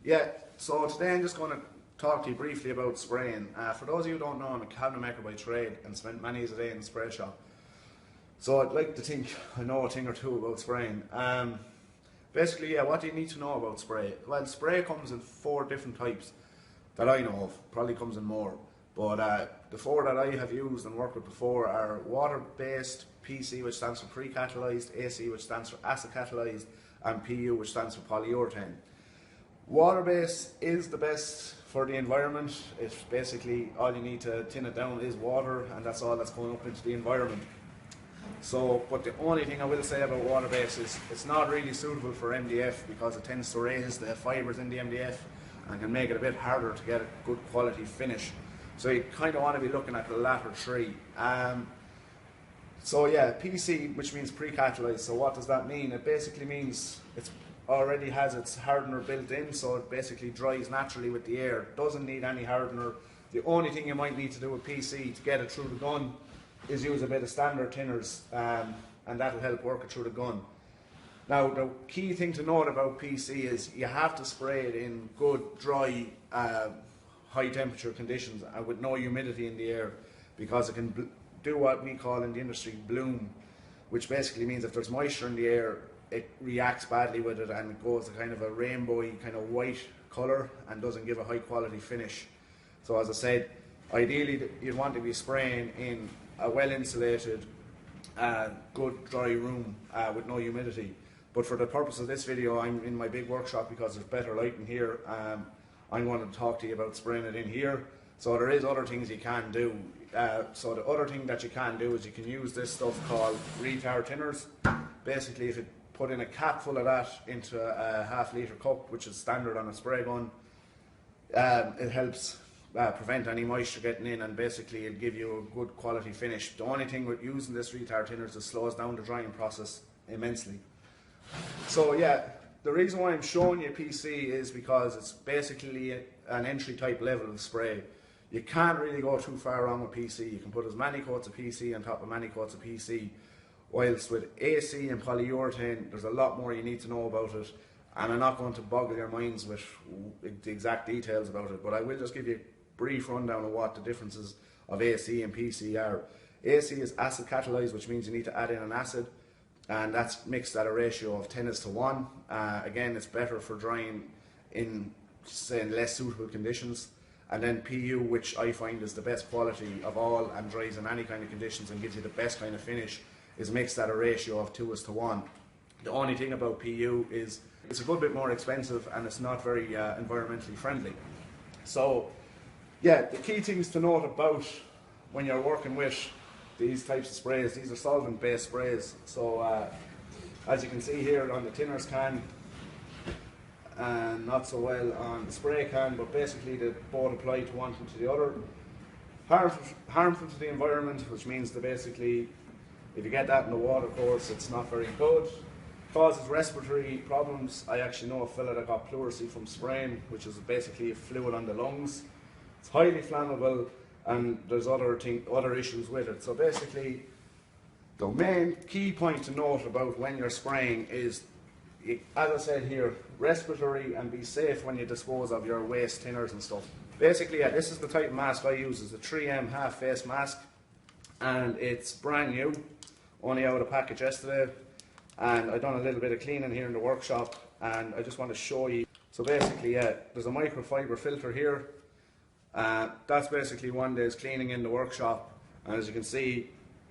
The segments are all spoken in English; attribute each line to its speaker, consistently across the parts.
Speaker 1: Yeah, so today I'm just going to talk to you briefly about spraying. For those of you who don't know, I'm a cabinet maker by trade and spent many years a day in the spray shop. So I'd like to think I know a thing or two about spraying. Basically, yeah, what do you need to know about spray? Well, spray comes in 4 different types that I know of. Probably comes in more. But the 4 that I have used and worked with before are water-based, PC, which stands for pre-catalyzed, AC, which stands for acid-catalyzed, and PU, which stands for polyurethane. Water-based is the best for the environment. It's basically all you need to tin it down is water, and that's all that's going up into the environment. So, but the only thing I will say about water-based is it's not really suitable for MDF because it tends to raise the fibres in the MDF and can make it a bit harder to get a good quality finish. So you kind of want to be looking at the latter 3. So yeah, PC, which means pre-catalyzed. So what does that mean? It basically means it's already has its hardener built in, so it basically dries naturally with the air. Doesn't need any hardener. The only thing you might need to do with PC to get it through the gun is use a bit of standard thinners, and that'll help work it through the gun. Now, the key thing to note about PC is you have to spray it in good, dry, high temperature conditions and with no humidity in the air, because it can do what we call in the industry bloom, which basically means if there's moisture in the air, it reacts badly with it and it goes to kind of a rainbowy kind of white colour and doesn't give a high quality finish. So as I said, ideally you'd want to be spraying in a well insulated, good dry room with no humidity. But for the purpose of this video, I'm in my big workshop because there's better lighting here. I'm going to talk to you about spraying it in here. So there is other things you can do. So the other thing that you can do is you can use this stuff called retard thinners. Basically, if you put in a cap full of that into a half-litre cup, which is standard on a spray gun, it helps prevent any moisture getting in, and basically it'll give you a good quality finish. The only thing with using this retard thinner is it slows down the drying process immensely. So yeah, the reason why I'm showing you PC is because it's basically an entry type level of spray. You can't really go too far wrong with PC. You can put as many coats of PC on top of many coats of PC. Whilst with AC and polyurethane, there's a lot more you need to know about it, and I'm not going to boggle your minds with the exact details about it, but I will just give you a brief rundown of what the differences of AC and PC are. AC is acid catalyzed, which means you need to add in an acid, and that's mixed at a ratio of 10:1. Again, it's better for drying in, say, less suitable conditions. And then PU, which I find is the best quality of all and dries in any kind of conditions and gives you the best kind of finish, is mixed at a ratio of 2:1. The only thing about PU is it's a good bit more expensive and it's not very environmentally friendly. So yeah, the key things to note about when you're working with these types of sprays, these are solvent based sprays. So as you can see here on the thinners can, and not so well on the spray can, but basically they both apply to one and to the other. Harmful to the environment, which means that basically if you get that in the water course, it's not very good. Causes respiratory problems. I actually know a fella that got pleurisy from spraying, which is basically a fluid on the lungs. It's highly flammable, and there's other issues with it. So basically, the main key point to note about when you're spraying is, as I said here, respiratory, and be safe when you dispose of your waste thinners and stuff. Basically, yeah, this is the type of mask I use. It's a 3M half face mask, and it's brand new, only out of package yesterday, and I've done a little bit of cleaning here in the workshop, and I just want to show you. So basically, yeah, there's a microfiber filter here. That's basically one day's cleaning in the workshop, and as you can see,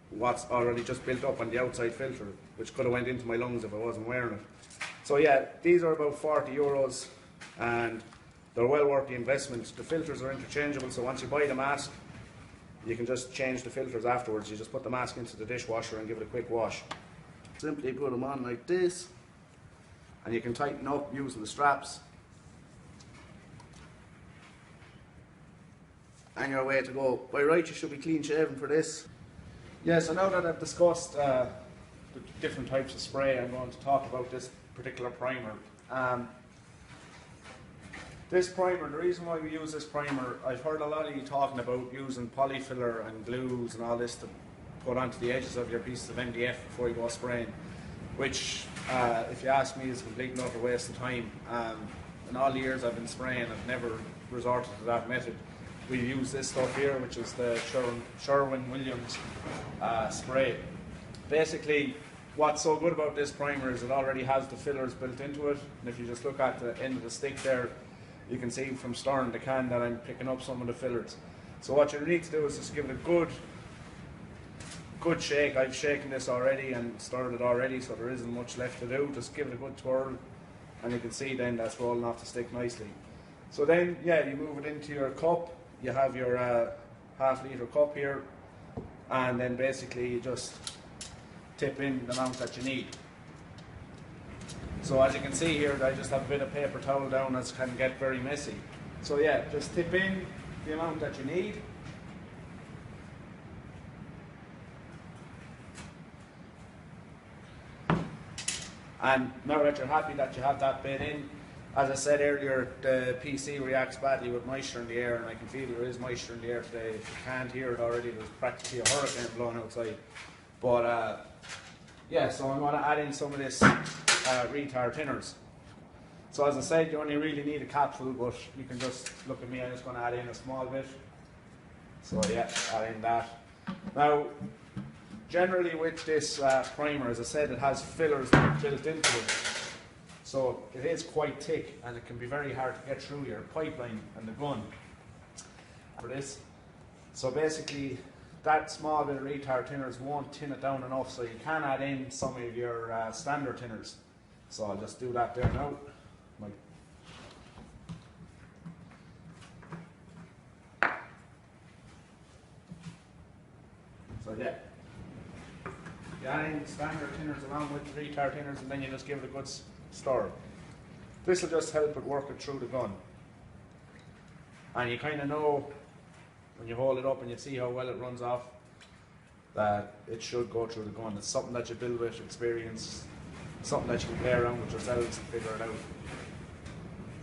Speaker 1: what's already just built up on the outside filter, which could have went into my lungs if I wasn't wearing it. So yeah, these are about €40, and they're well worth the investment. The filters are interchangeable, so once you buy the mask, you can just change the filters afterwards. You just put the mask into the dishwasher and give it a quick wash. Simply put them on like this, and you can tighten up using the straps, and you're way to go. By right, you should be clean shaven for this. Yeah, so now that I've discussed the different types of spray, I'm going to talk about this particular primer. This primer, the reason why we use this primer, I've heard a lot of you talking about using polyfiller and glues and all this to put onto the edges of your pieces of MDF before you go spraying, which, if you ask me, is a complete and utter waste of time. in all the years I've been spraying, I've never resorted to that method. We use this stuff here, which is the Sherwin-Williams spray. Basically, what's so good about this primer is it already has the fillers built into it, and if you just look at the end of the stick there, you can see from stirring the can that I'm picking up some of the fillers. So what you need to do is just give it a good shake. I've shaken this already and stirred it already, so there isn't much left to do. Just give it a good twirl, and you can see then that's rolling off the stick nicely. So then, yeah, you move it into your cup. You have your half-litre cup here, and then basically you just tip in the amount that you need. So as you can see here, I just have a bit of paper towel down as it can get very messy. So yeah, just tip in the amount that you need. And now that you're happy that you have that bit in, as I said earlier, the PC reacts badly with moisture in the air, and I can feel there is moisture in the air today. If you can't hear it already, there's practically a hurricane blowing outside. But yeah, so I'm going to add in some of this retard thinners. So as I said, you only really need a capful, but you can just look at me, I'm just going to add in a small bit. So yeah, add in that. Now, generally with this primer, as I said, it has fillers built into it. So it is quite thick, and it can be very hard to get through your pipeline and the gun for this. So basically, that small bit of retard thinners won't thin it down enough, so you can add in some of your standard thinners. So I'll just do that there now. So yeah, you add in standard thinners along with the retard thinners, and then you just give it a good stir. This will just help it work it through the gun. And you kind of know when you hold it up and you see how well it runs off that it should go through the gun. It's something that you build with experience, something that you can play around with yourselves and figure it out.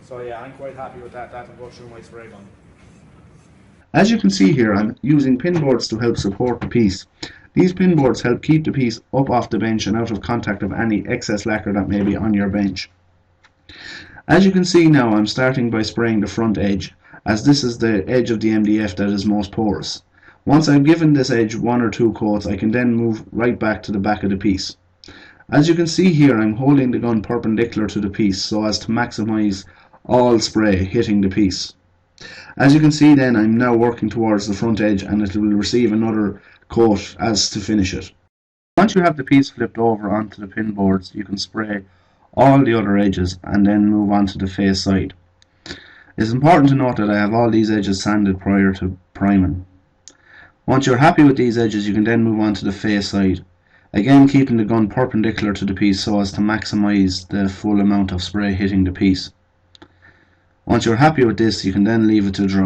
Speaker 1: So yeah, I'm quite happy with that. That will go through my spray gun.
Speaker 2: As you can see here, I'm using pin boards to help support the piece. These pin boards help keep the piece up off the bench and out of contact of any excess lacquer that may be on your bench. As you can see now, I'm starting by spraying the front edge, as this is the edge of the MDF that is most porous. Once I've given this edge one or two coats, I can then move right back to the back of the piece. As you can see here, I'm holding the gun perpendicular to the piece so as to maximise all spray hitting the piece. As you can see then, I'm now working towards the front edge, and it will receive another coat as to finish it. Once you have the piece flipped over onto the pin boards, you can spray all the other edges and then move on to the face side. It's important to note that I have all these edges sanded prior to priming. Once you're happy with these edges, you can then move on to the face side, again keeping the gun perpendicular to the piece so as to maximise the full amount of spray hitting the piece. Once you're happy with this, you can then leave it to dry.